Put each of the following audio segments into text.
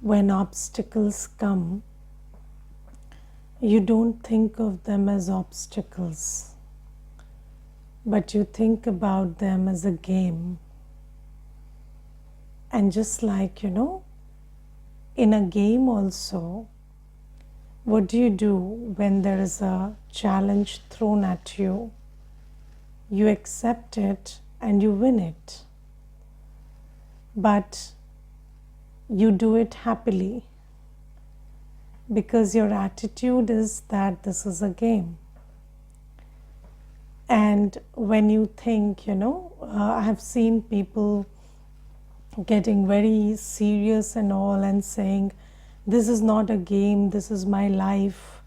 when obstacles come, you don't think of them as obstacles, but you think about them as a game. And just like, in a game also, what do you do when there is a challenge thrown at you? You accept it and you win it. But you do it happily because your attitude is that this is a game. And when you think, I have seen people getting very serious and all and saying, this is not a game, this is my life.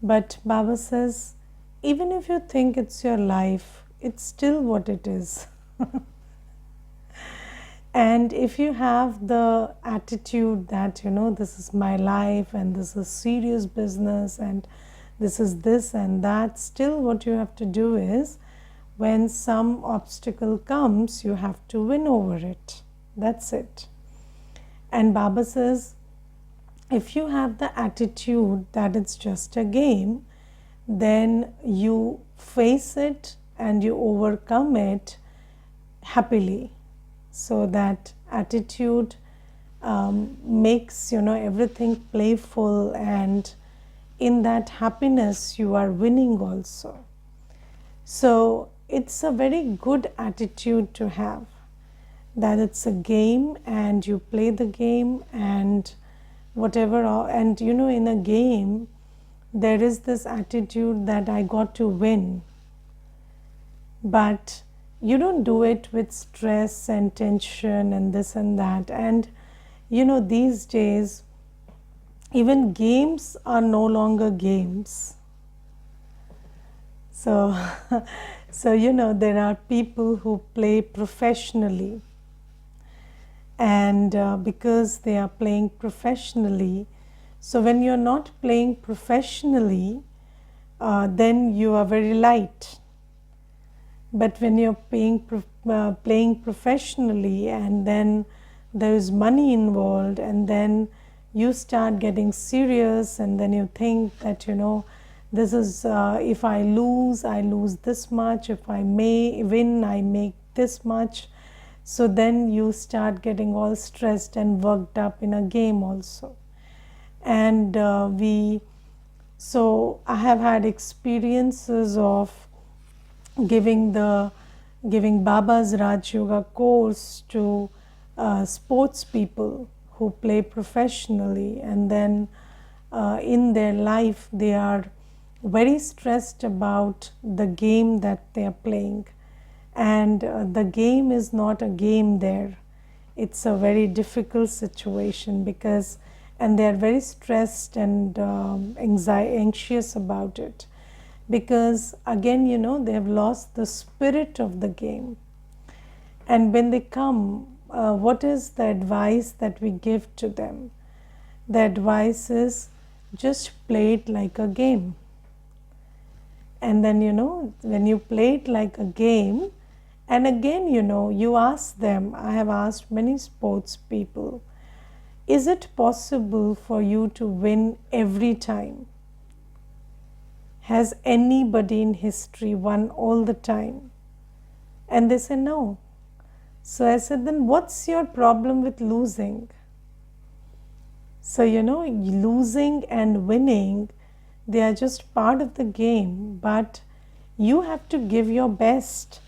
But Baba says, even if you think it's your life, it's still what it is. And if you have the attitude that, this is my life and this is serious business and this is this and that, still what you have to do is, when some obstacle comes, you have to win over it. That's it. And Baba says, if you have the attitude that it's just a game, then you face it and you overcome it happily. So that attitude makes, everything playful, and in that happiness you are winning also. So it's a very good attitude to have, that it's a game and you play the game and whatever. And in a game there is this attitude that I got to win, but you don't do it with stress and tension and this and that. And these days even games are no longer games. So there are people who play professionally, and because they are playing professionally, so when you're not playing professionally, then you are very light. But when you're playing professionally, and then there is money involved, and then you start getting serious, and then you think that, this is, if I lose this much. If I may win, I make this much. So then you start getting all stressed and worked up in a game also. And so I have had experiences of giving Baba's Raj Yoga course to sports people who play professionally, and then in their life they are very stressed about the game that they are playing, and the game is not a game there. It's a very difficult situation, and they are very stressed and anxious about it, because again, they have lost the spirit of the game. And when they come, what is the advice that we give to them? The advice is, just play it like a game. And then, when you play it like a game, and again, you ask them, I have asked many sports people, is it possible for you to win every time? Has anybody in history won all the time? And they say no. So I said, then what's your problem with losing? So, losing and winning, they are just part of the game, but you have to give your best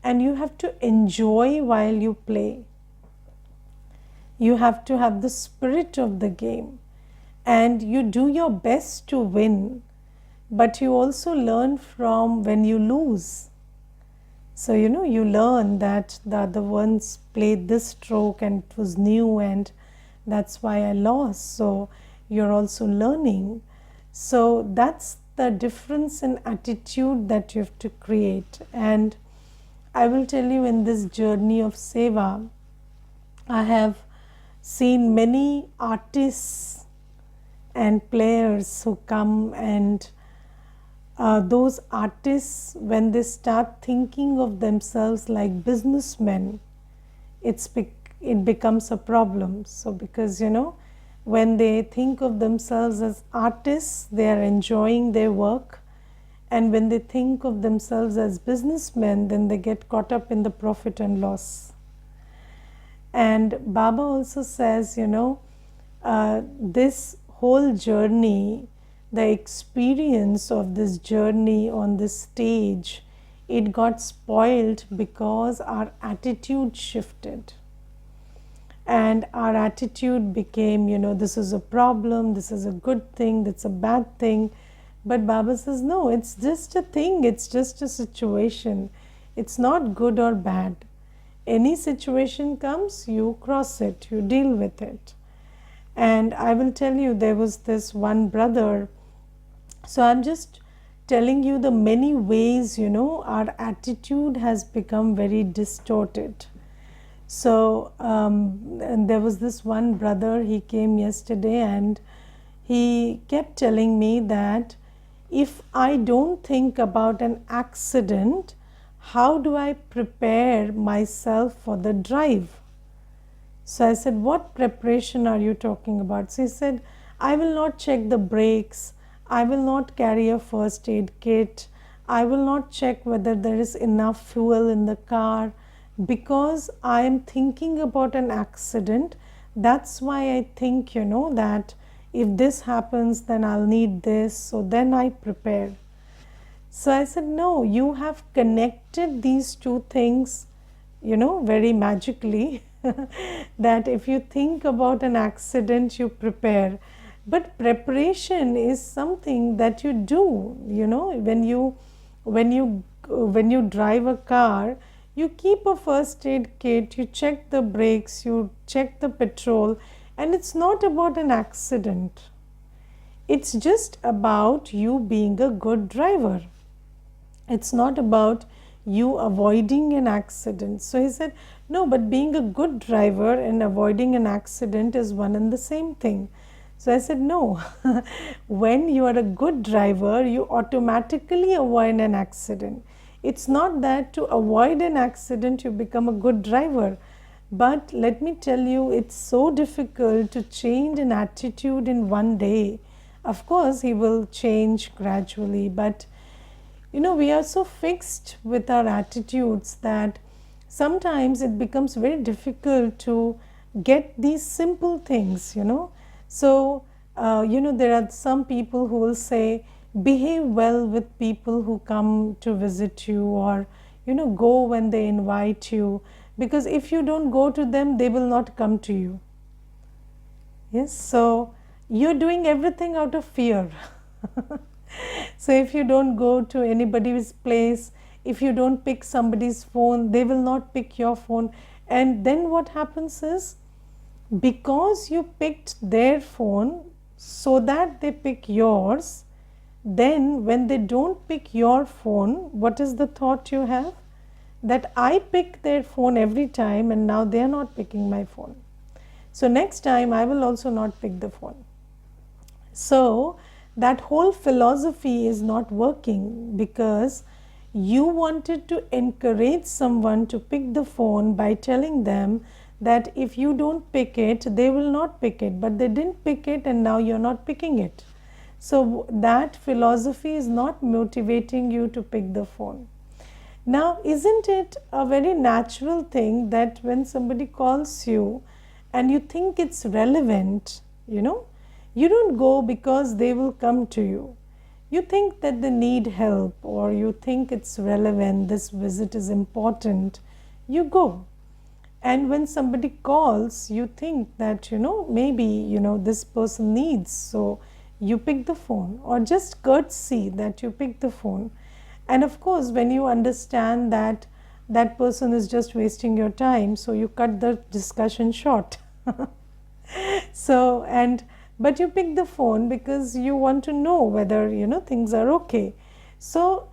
and you have to enjoy while you play. You have to have the spirit of the game, and you do your best to win, but you also learn from when you lose. So, you learn that the other ones played this stroke and it was new, and that's why I lost. So, you're also learning. So, that's the difference in attitude that you have to create. And I will tell you, in this journey of Seva, I have seen many artists and players who come, and those artists, when they start thinking of themselves like businessmen, it's it becomes a problem. So because when they think of themselves as artists, they are enjoying their work, and when they think of themselves as businessmen, then they get caught up in the profit and loss. And Baba also says, this whole journey, the experience of this journey on this stage, it got spoiled because our attitude shifted. And our attitude became, this is a problem, this is a good thing, that's a bad thing. But Baba says, no, it's just a thing, it's just a situation. It's not good or bad. Any situation comes, you cross it, you deal with it. And I will tell you, there was this one brother. So I'm just telling you the many ways, our attitude has become very distorted. So and there was this one brother, he came yesterday and he kept telling me that if I don't think about an accident, how do I prepare myself for the drive? So I said, what preparation are you talking about? So he said, I will not check the brakes, I will not carry a first aid kit, I will not check whether there is enough fuel in the car, because I am thinking about an accident. That's why I think, that if this happens, then I'll need this, so then I prepare. So I said, no, you have connected these two things, very magically, that if you think about an accident, you prepare. But preparation is something that you do, when you drive a car, you keep a first aid kit, you check the brakes, you check the petrol, and it's not about an accident. It's just about you being a good driver. It's not about you avoiding an accident. So he said, no, but being a good driver and avoiding an accident is one and the same thing. So I said, no, when you are a good driver, you automatically avoid an accident. It's not that to avoid an accident you become a good driver. But let me tell you, it's so difficult to change an attitude in one day. Of course, he will change gradually, but we are so fixed with our attitudes that sometimes it becomes very difficult to get these simple things, So, there are some people who will say, behave well with people who come to visit you, or, go when they invite you, because if you don't go to them, they will not come to you. Yes, so you're doing everything out of fear. So if you don't go to anybody's place, if you don't pick somebody's phone, they will not pick your phone. And then what happens is, because you picked their phone so that they pick yours, then when they don't pick your phone, what is the thought you have? That I pick their phone every time and now they are not picking my phone. So next time I will also not pick the phone. So that whole philosophy is not working, because you wanted to encourage someone to pick the phone by telling them that if you don't pick it, they will not pick it, but they didn't pick it and now you're not picking it. So that philosophy is not motivating you to pick the phone. Now, isn't it a very natural thing that when somebody calls you and you think it's relevant, you don't go because they will come to you. You think that they need help, or you think it's relevant, this visit is important, you go. And when somebody calls, you think that, maybe, this person needs, so you pick the phone, or just courtesy that you pick the phone. And of course, when you understand that that person is just wasting your time, so you cut the discussion short. But you pick the phone because you want to know whether, things are okay. So,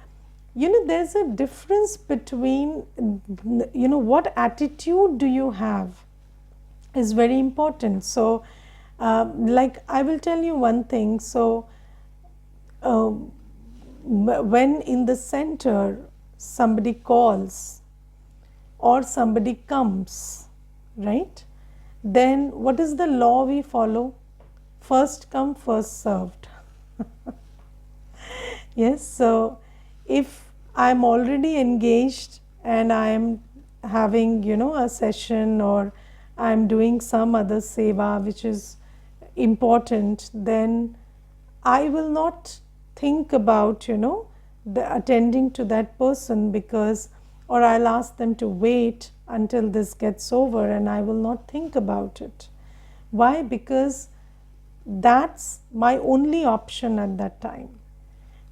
there's a difference between, what attitude do you have is very important. So, like I will tell you one thing. So, when in the center somebody calls or somebody comes, right? Then what is the law we follow? First come, first served. Yes, so if I'm already engaged and I'm having, a session, or I'm doing some other seva which is important, then I will not think about, the attending to that person, because, or I'll ask them to wait until this gets over, and I will not think about it. Why? Because that's my only option at that time.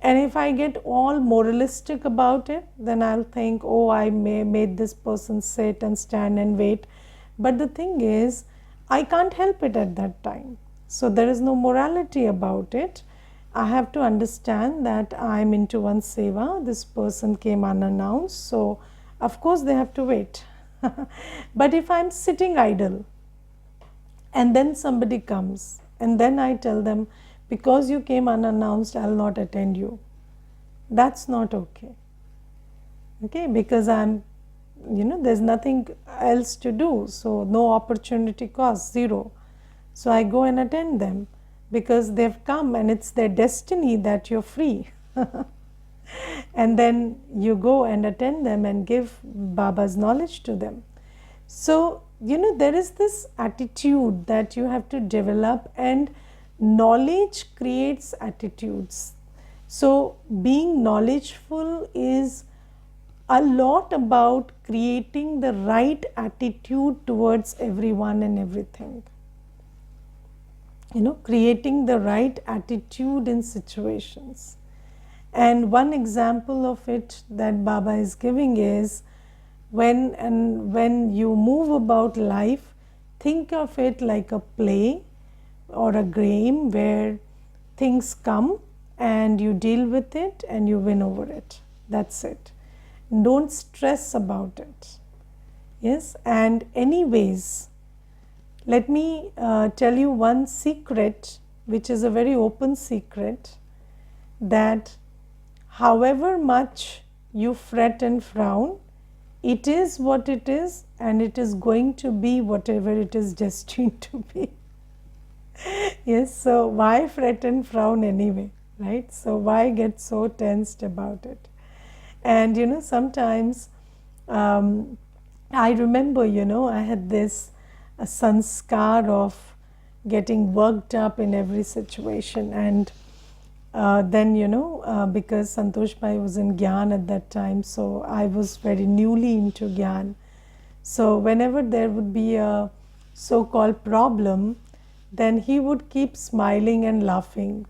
And if I get all moralistic about it, then I'll think, oh, I made this person sit and stand and wait. But the thing is, I can't help it at that time. So there is no morality about it. I have to understand that I'm into one seva. This person came unannounced. So, of course, they have to wait. But if I'm sitting idle and then somebody comes and then I tell them, because you came unannounced, I'll not attend you. That's not okay. Okay, because there's nothing else to do. So no opportunity cost, zero. So I go and attend them because they've come and it's their destiny that you're free. And then you go and attend them and give Baba's knowledge to them. So, there is this attitude that you have to develop, and knowledge creates attitudes. So, being knowledgeful is a lot about creating the right attitude towards everyone and everything. Creating the right attitude in situations. And one example of it that Baba is giving is, when you move about life, think of it like a play or a game where things come and you deal with it and you win over it. That's it. Don't stress about it. Yes, and anyways, let me tell you one secret, which is a very open secret, that however much you fret and frown, it is what it is, and it is going to be whatever it is destined to be. Yes, so why fret and frown anyway, right? So why get so tensed about it? And sometimes I remember, I had this sanskar of getting worked up in every situation, and then because Santosh Bhai was in Gyan at that time, so I was very newly into Gyan. So whenever there would be a so-called problem, then he would keep smiling and laughing,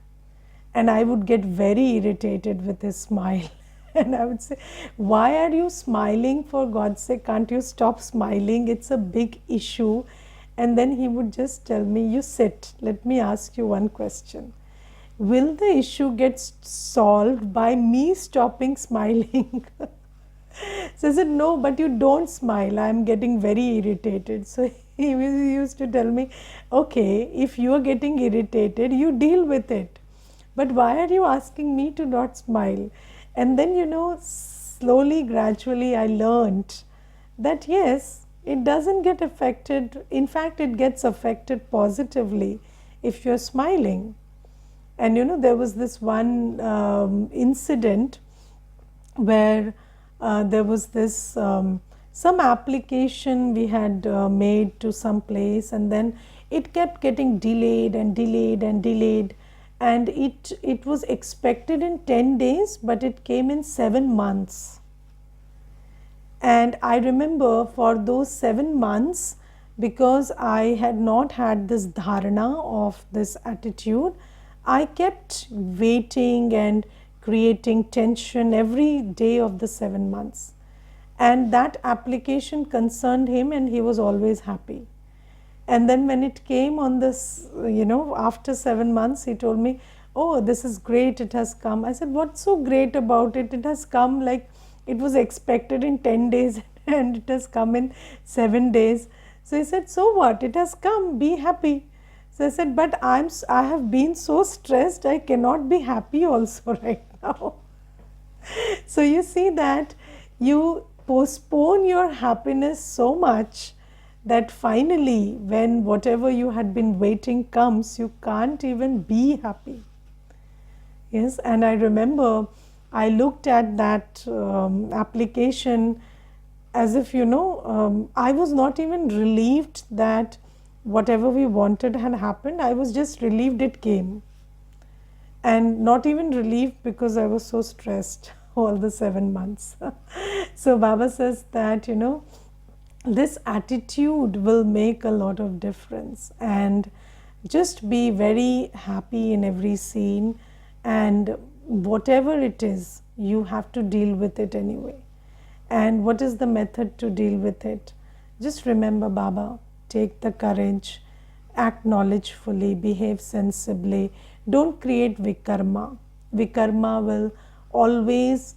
and I would get very irritated with his smile. And I would say, why are you smiling, for God's sake? Can't you stop smiling? It's a big issue. And then he would just tell me, you sit, let me ask you one question. Will the issue get solved by me stopping smiling? So I said, no, but you don't smile. I'm getting very irritated. So he used to tell me, okay, if you are getting irritated, you deal with it. But why are you asking me to not smile? And then, slowly, gradually, I learned that yes, it doesn't get affected. In fact, it gets affected positively if you're smiling. And there was this one incident where there was this some application we had made to some place, and then it kept getting delayed and delayed and delayed, and it was expected in 10 days, but it came in 7 months. And I remember for those 7 months, because I had not had this dharana of this attitude, I kept waiting and creating tension every day of the 7 months. And that application concerned him, and he was always happy. And then when it came on this, after 7 months, he told me, oh, this is great, it has come. I said, what's so great about it? It has come like it was expected in 10 days and it has come in 7 days. So he said, so what? It has come, be happy. So I said, but I have been so stressed, I cannot be happy also right now. So you see that you postpone your happiness so much that finally, when whatever you had been waiting comes, you can't even be happy. Yes, and I remember I looked at that application as if, I was not even relieved that whatever we wanted had happened. I was just relieved it came. And not even relieved because I was so stressed all the 7 months. So Baba says that, this attitude will make a lot of difference, and just be very happy in every scene, and whatever it is, you have to deal with it anyway. And what is the method to deal with it? Just remember Baba, take the courage, act knowledgefully, behave sensibly, don't create vikarma. Vikarma will always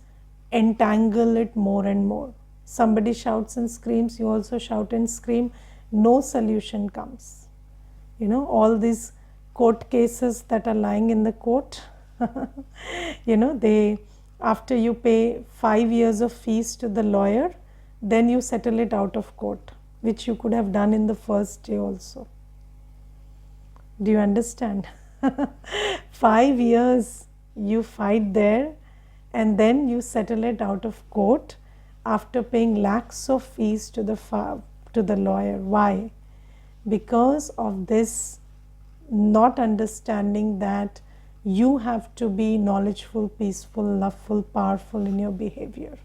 entangle it more and more. Somebody shouts and screams, you also shout and scream, no solution comes. All these court cases that are lying in the court, they, after you pay 5 years of fees to the lawyer, then you settle it out of court, which you could have done in the first day also. Do you understand? 5 years you fight there, and then you settle it out of court after paying lakhs of fees to the lawyer. Why? Because of this not understanding that you have to be knowledgeful, peaceful, loveful, powerful in your behavior.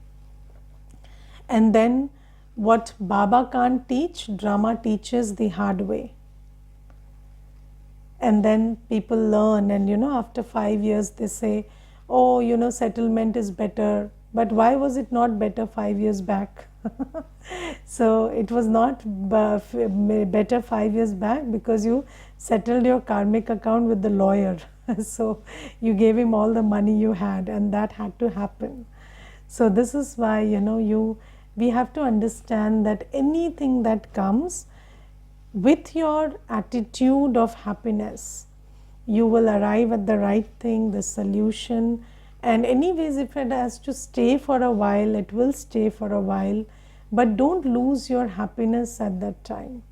And then what Baba can't teach, drama teaches the hard way. And then people learn, and after 5 years they say, oh, settlement is better. But why was it not better 5 years back? So it was not better 5 years back because you settled your karmic account with the lawyer. So you gave him all the money you had, and that had to happen. So this is why, we have to understand that anything that comes, with your attitude of happiness, you will arrive at the right thing, the solution. And anyways, if it has to stay for a while, it will stay for a while, but don't lose your happiness at that time.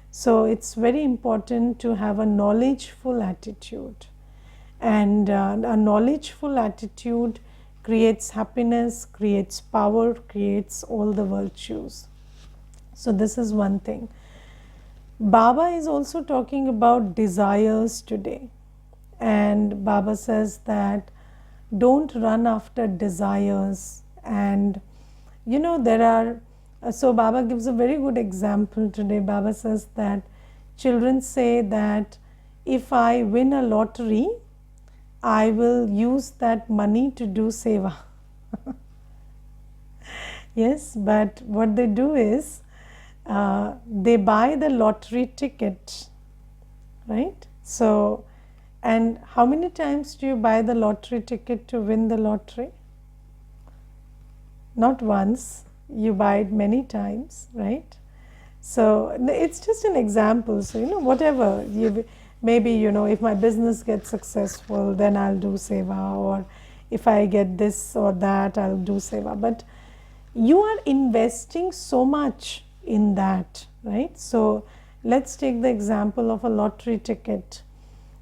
So it's very important to have a knowledgeful attitude, and a knowledgeful attitude creates happiness, creates power, creates all the virtues. So this is one thing. Baba is also talking about desires today, and Baba says that don't run after desires. And there are, so Baba gives a very good example today. Baba says that children say that if I win a lottery, I will use that money to do seva. Yes, but what they do is they buy the lottery ticket, right? So, and how many times do you buy the lottery ticket to win the lottery? Not once, you buy it many times, right? So it's just an example. So whatever maybe if my business gets successful, then I'll do seva, or if I get this or that, I'll do seva. But you are investing so much in that, right? So let's take the example of a lottery ticket.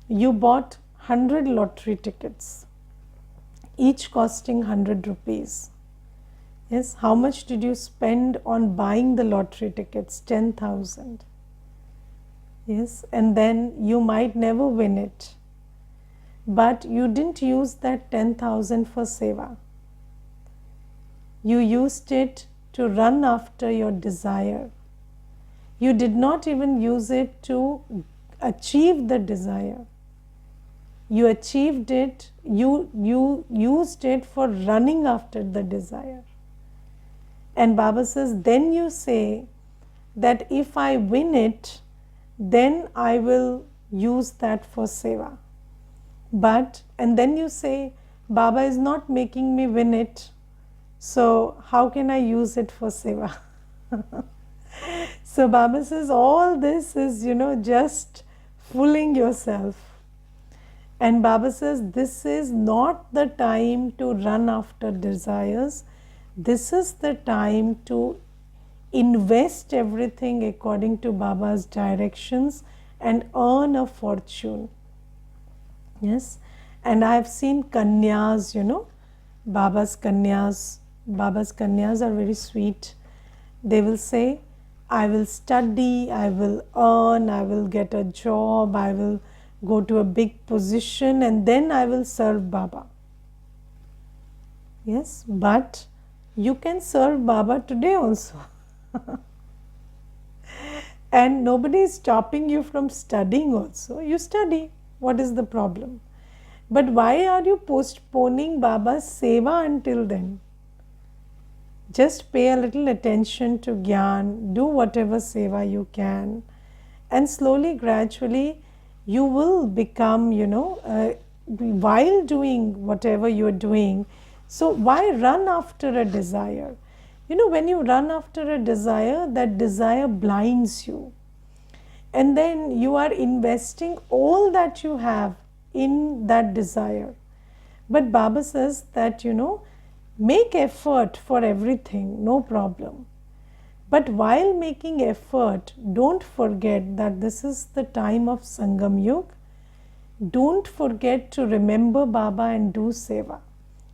You bought 100 lottery tickets, each costing 100 rupees. Yes, how much did you spend on buying the lottery tickets? 10,000. Yes, and then you might never win it, but you didn't use that 10,000 for seva. You used it to run after your desire. You did not even use it to achieve the desire. You achieved it, you used it for running after the desire. And Baba says, then you say that if I win it, then I will use that for seva. But, and then you say, Baba is not making me win it, so how can I use it for seva? So Baba says, all this is, just fooling yourself. And Baba says, this is not the time to run after desires. This is the time to invest everything according to Baba's directions and earn a fortune. Yes, and I have seen kanyas, Baba's kanyas. Baba's kanyas are very sweet. They will say, I will study, I will earn, I will get a job, I will go to a big position, and then I will serve Baba. Yes, but you can serve Baba today also. And nobody is stopping you from studying also. You study. What is the problem? But why are you postponing Baba's seva until then? Just pay a little attention to Gyan, do whatever seva you can, and slowly, gradually, you will become, while doing whatever you are doing. So, why run after a desire? When you run after a desire, that desire blinds you. And then you are investing all that you have in that desire. But Baba says that, make effort for everything, no problem. But while making effort, don't forget that this is the time of Sangam Yuga. Don't forget to remember Baba and do seva.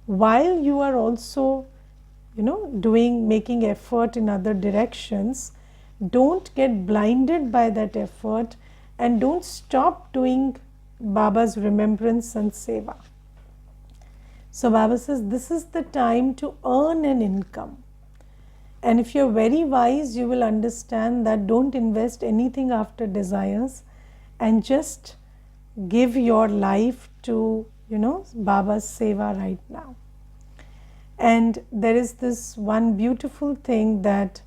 While you are also, making effort in other directions, don't get blinded by that effort and don't stop doing Baba's remembrance and seva. So Baba says this is the time to earn an income. And if you're very wise, you will understand that don't invest anything after desires and just give your life to, Baba's seva right now. And there is this one beautiful thing that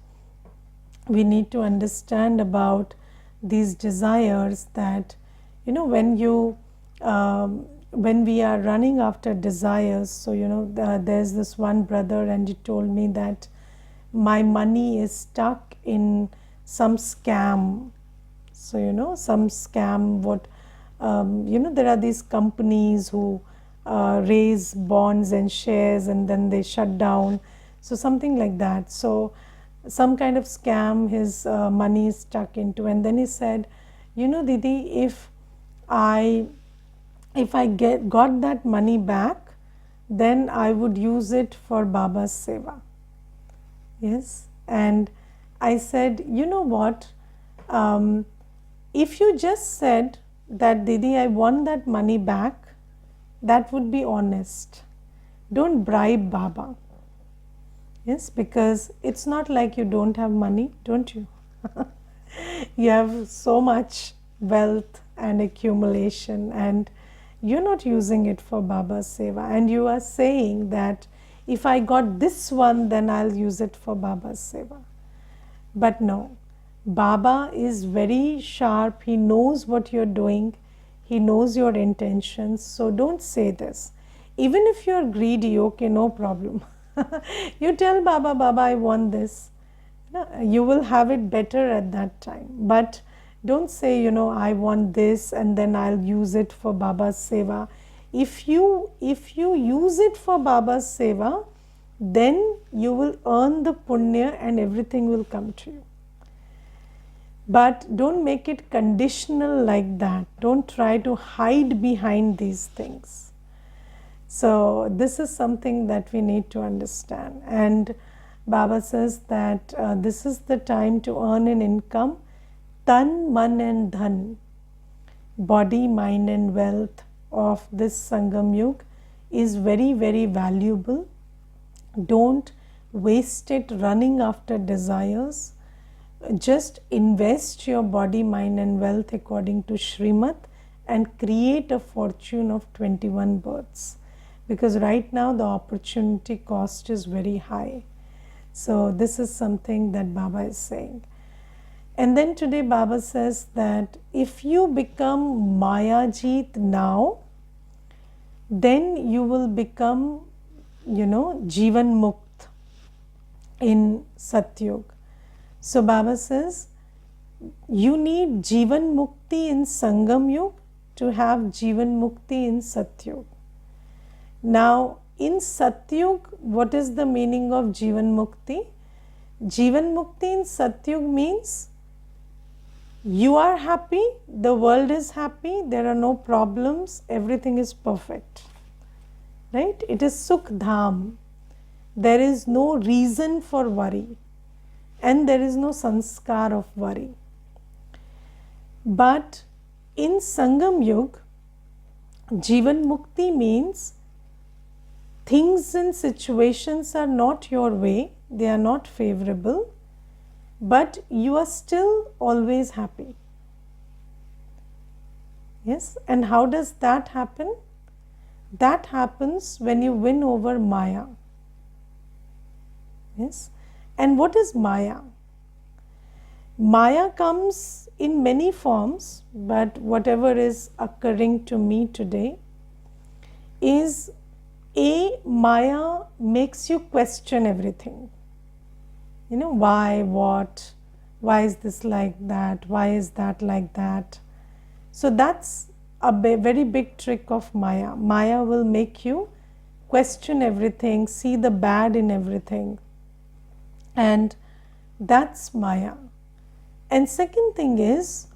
we need to understand about these desires, that, when we are running after desires, so there's this one brother and he told me that my money is stuck in some scam. So some scam, there are these companies who raise bonds and shares and then they shut down, so something like that. So some kind of scam his money is stuck into, and then he said, Didi, if I got that money back, then I would use it for Baba's seva. Yes, and I said, you know what, if you just said that, Didi, I want that money back, that would be honest. Don't bribe Baba. Yes, because it's not like you don't have money, don't you? You have so much wealth and accumulation and you're not using it for Baba's seva, and you are saying that if I got this one, then I'll use it for Baba's seva. But no, Baba is very sharp. He knows what you're doing. He knows your intentions. So don't say this. Even if you're greedy, okay, no problem. You tell Baba, Baba, I want this. You will have it better at that time. But don't say, I want this and then I'll use it for Baba's seva. If you use it for Baba's seva, then you will earn the punya and everything will come to you. But don't make it conditional like that. Don't try to hide behind these things. So this is something that we need to understand. And Baba says that this is the time to earn an income. Tan, man and dhan, body, mind and wealth of this Sangam Yuga is very, very valuable. Don't waste it running after desires. Just invest your body, mind and wealth according to Shrimat and create a fortune of 21 births. Because right now the opportunity cost is very high. So this is something that Baba is saying. And then today Baba says that if you become Mayajit now, then you will become, Jivan Mukt in Satyug. So Baba says, you need Jivan Mukti in Sangam Yuga to have Jivan Mukti in Satyug. Now, in Satyug, what is the meaning of Jivan Mukti? Jivan Mukti in Satyug means you are happy, the world is happy, there are no problems, everything is perfect. Right? It is Sukh Dham. There is no reason for worry and there is no sanskar of worry. But in Sangam Yug, Jivan Mukti means things and situations are not your way, they are not favorable, but you are still always happy. Yes, and how does that happen? That happens when you win over Maya. Yes, and what is Maya? Maya comes in many forms, but whatever is occurring to me today is Maya makes you question everything. Why, what, why is this like that, why is that like that? So that's a very big trick of Maya. Maya will make you question everything, see the bad in everything, and that's Maya. And second thing is,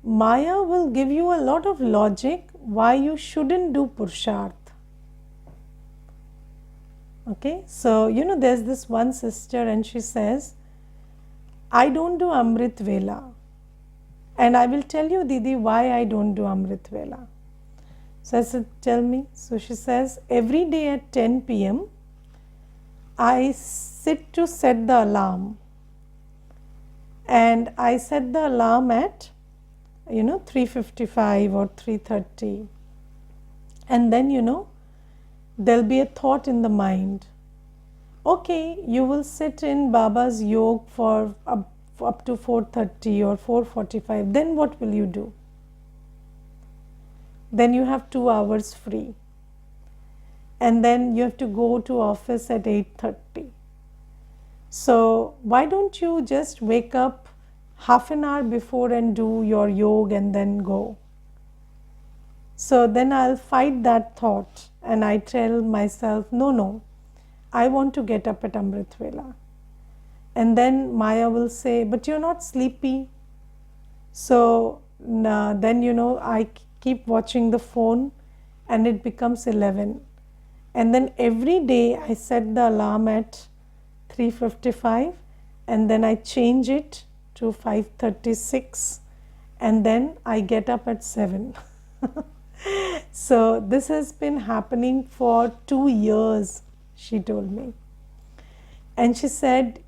Maya will give you a lot of logic why you shouldn't do Purusharth. Okay, so there's this one sister and she says, I don't do Amrit Vela. And I will tell you, Didi, why I don't do Amrit Vela. So I said, tell me. So she says, every day at 10 p.m., I sit to set the alarm. And I set the alarm at, 3:55 or 3:30. And then, there'll be a thought in the mind. Okay, you will sit in Baba's yoga for up to 4:30 or 4:45. Then what will you do? Then you have 2 hours free. And then you have to go to office at 8:30. So why don't you just wake up half an hour before and do your yoga and then go? So then I'll fight that thought and I tell myself, no, I want to get up at Amrit Vela. And then Maya will say, but you're not sleepy. So then, I keep watching the phone and it becomes 11. And then every day I set the alarm at 3:55 and then I change it to 5:36 and then I get up at 7. So this has been happening for 2 years, she told me. And she said,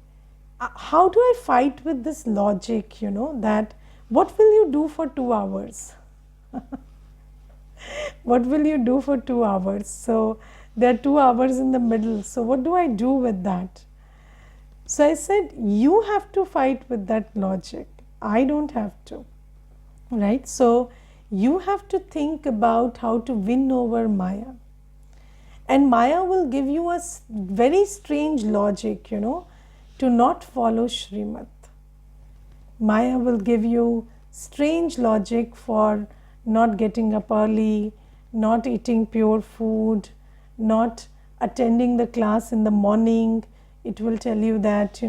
how do I fight with this logic, that what will you do for 2 hours? What will you do for 2 hours? So there are 2 hours in the middle. So what do I do with that? So I said, you have to fight with that logic. I don't have to. Right? So you have to think about how to win over Maya. And Maya will give you a very strange logic, to not follow Srimad. Maya will give you strange logic for not getting up early, not eating pure food, not attending the class in the morning. It will tell you that,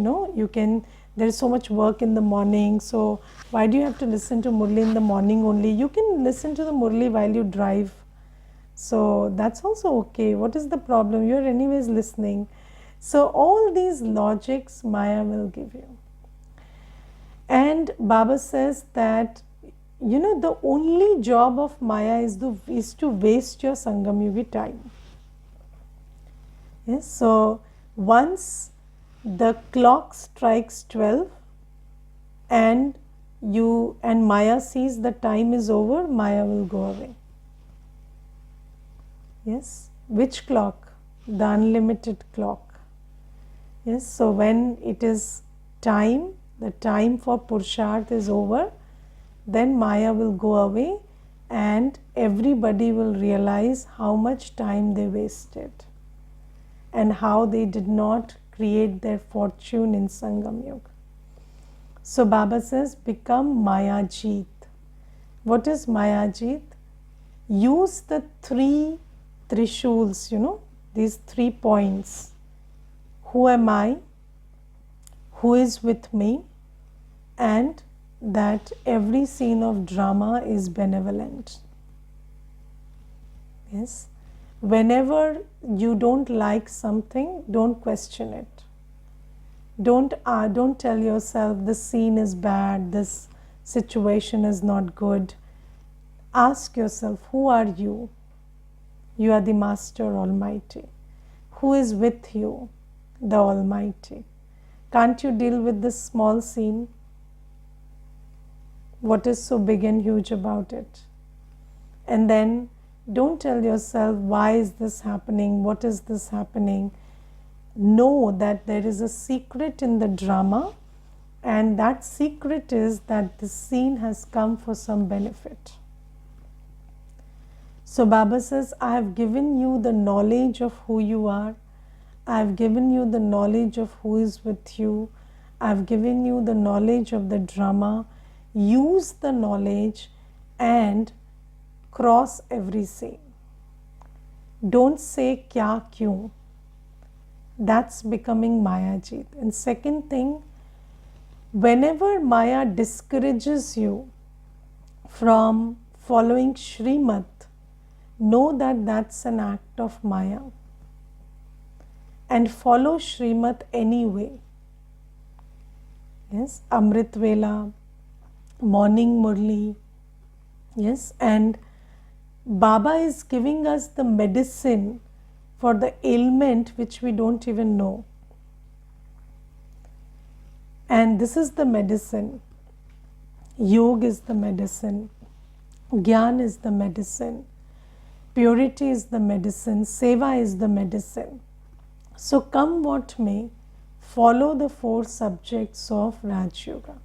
there is so much work in the morning, so why do you have to listen to Murli in the morning only? You can listen to the Murli while you drive. So that's also okay. What is the problem? You're anyways listening. So all these logics Maya will give you. And Baba says that, the only job of Maya is to waste your Sangam Yugi time. Yes, so once the clock strikes 12 and Maya sees the time is over, Maya will go away. Yes, which clock? The unlimited clock. Yes, so when it is time, the time for Purusharth is over, then Maya will go away and everybody will realize how much time they wasted and how they did not create their fortune in Sangam Yuga. So Baba says, become Maya Jeet. What is Maya Jeet? Use the 3 Trishuls, these 3 points. Who am I? who is with me, and that every scene of drama is benevolent. Yes. Whenever you don't like something, don't question it. Don't tell yourself this scene is bad, this situation is not good. Ask yourself, who are you? You are the Master Almighty. Who is with you? The Almighty. Can't you deal with this small scene? What is so big and huge about it? And then don't tell yourself, why is this happening? What is this happening? Know that there is a secret in the drama, and that secret is that the scene has come for some benefit. So Baba says, I have given you the knowledge of who you are. I have given you the knowledge of who is with you. I have given you the knowledge of the drama. Use the knowledge and cross every scene. Don't say kya kyun. That's becoming Mayajit. And second thing, whenever Maya discourages you from following Srimad, know that that's an act of Maya. And follow Srimad anyway. Yes, Amrit Vela, morning Murli. Yes, and Baba is giving us the medicine for the ailment which we don't even know. And this is the medicine. Yoga is the medicine. Gyan is the medicine. Purity is the medicine. Seva is the medicine. So come what may, follow the 4 subjects of Raj Yoga.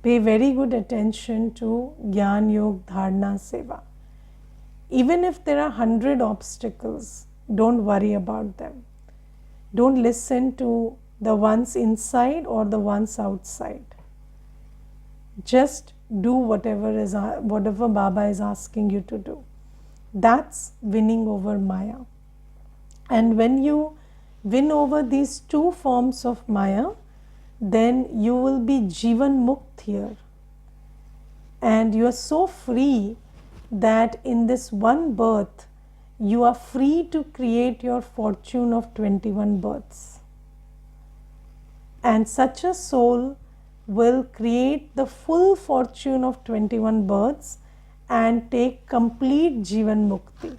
Pay very good attention to Gyan, Yoga, Dharana, Seva. Even if there are 100 obstacles, don't worry about them. Don't listen to the ones inside or the ones outside. Just do whatever Baba is asking you to do. That's winning over Maya. And when you win over these 2 forms of Maya, then you will be Jivan Mukt here. And you are so free that in this one birth, you are free to create your fortune of 21 births. And such a soul will create the full fortune of 21 births and take complete Jivan Mukti.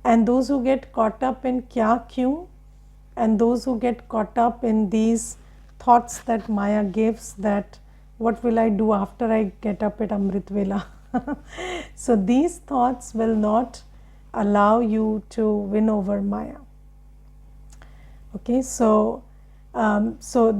And those who get caught up in kya kyun, and those who get caught up in these thoughts that Maya gives, that what will I do after I get up at Amrit Vela? So these thoughts will not allow you to win over Maya. Okay, so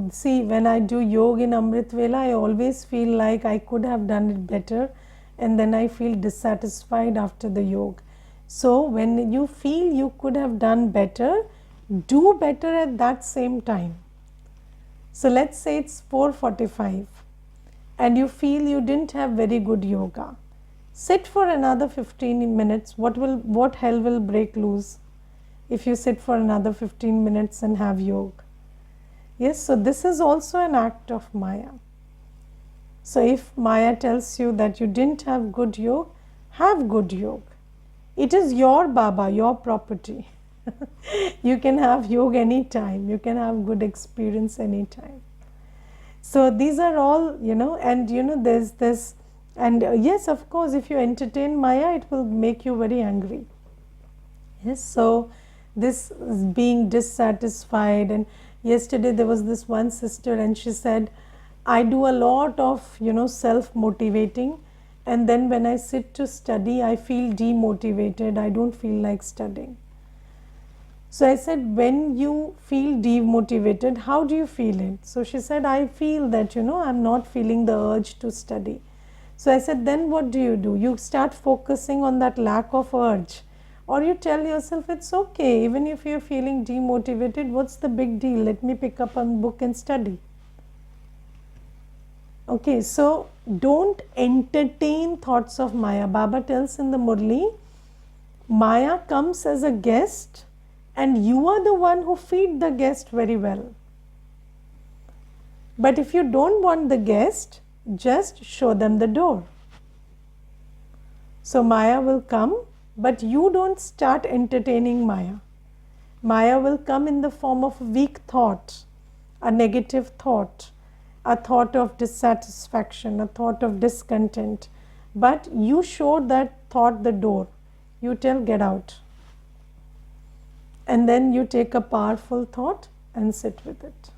see, when I do yoga in Amrit Vela, I always feel like I could have done it better, and then I feel dissatisfied after the yoga. So when you feel you could have done better, do better at that same time. So let's say it's 4:45 and you feel you didn't have very good yoga. Sit for another 15 minutes. What hell will break loose if you sit for another 15 minutes and have yoga? Yes, so this is also an act of Maya. So if Maya tells you that you didn't have good yoga, have good yoga. It is your Baba, your property. You can have yoga anytime. You can have good experience anytime. So these are all, and there's this, and yes, of course, if you entertain Maya, it will make you very angry. Yes, so this is being dissatisfied. And yesterday there was this one sister and she said, I do a lot of, self-motivating, and then when I sit to study, I feel demotivated. I don't feel like studying. So I said, when you feel demotivated, how do you feel it? So she said, I feel that, I'm not feeling the urge to study. So I said, then what do? You start focusing on that lack of urge. Or you tell yourself, it's okay, even if you're feeling demotivated, what's the big deal? Let me pick up a book and study. Okay, so don't entertain thoughts of Maya. Baba tells in the Murli, Maya comes as a guest and you are the one who feed the guest very well. But if you don't want the guest, just show them the door. So Maya will come, but you don't start entertaining Maya. Maya will come in the form of a weak thought, a negative thought, a thought of dissatisfaction, a thought of discontent. But you show that thought the door. You tell, get out. And then you take a powerful thought and sit with it.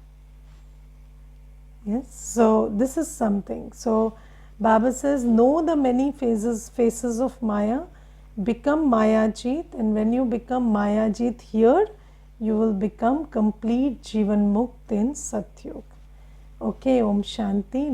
Yes, so this is something. So Baba says, know the many faces of Maya, become Mayajit, and when you become Mayajit here, you will become complete Jivan Mukt in Satyug. Okay, Om Shanti.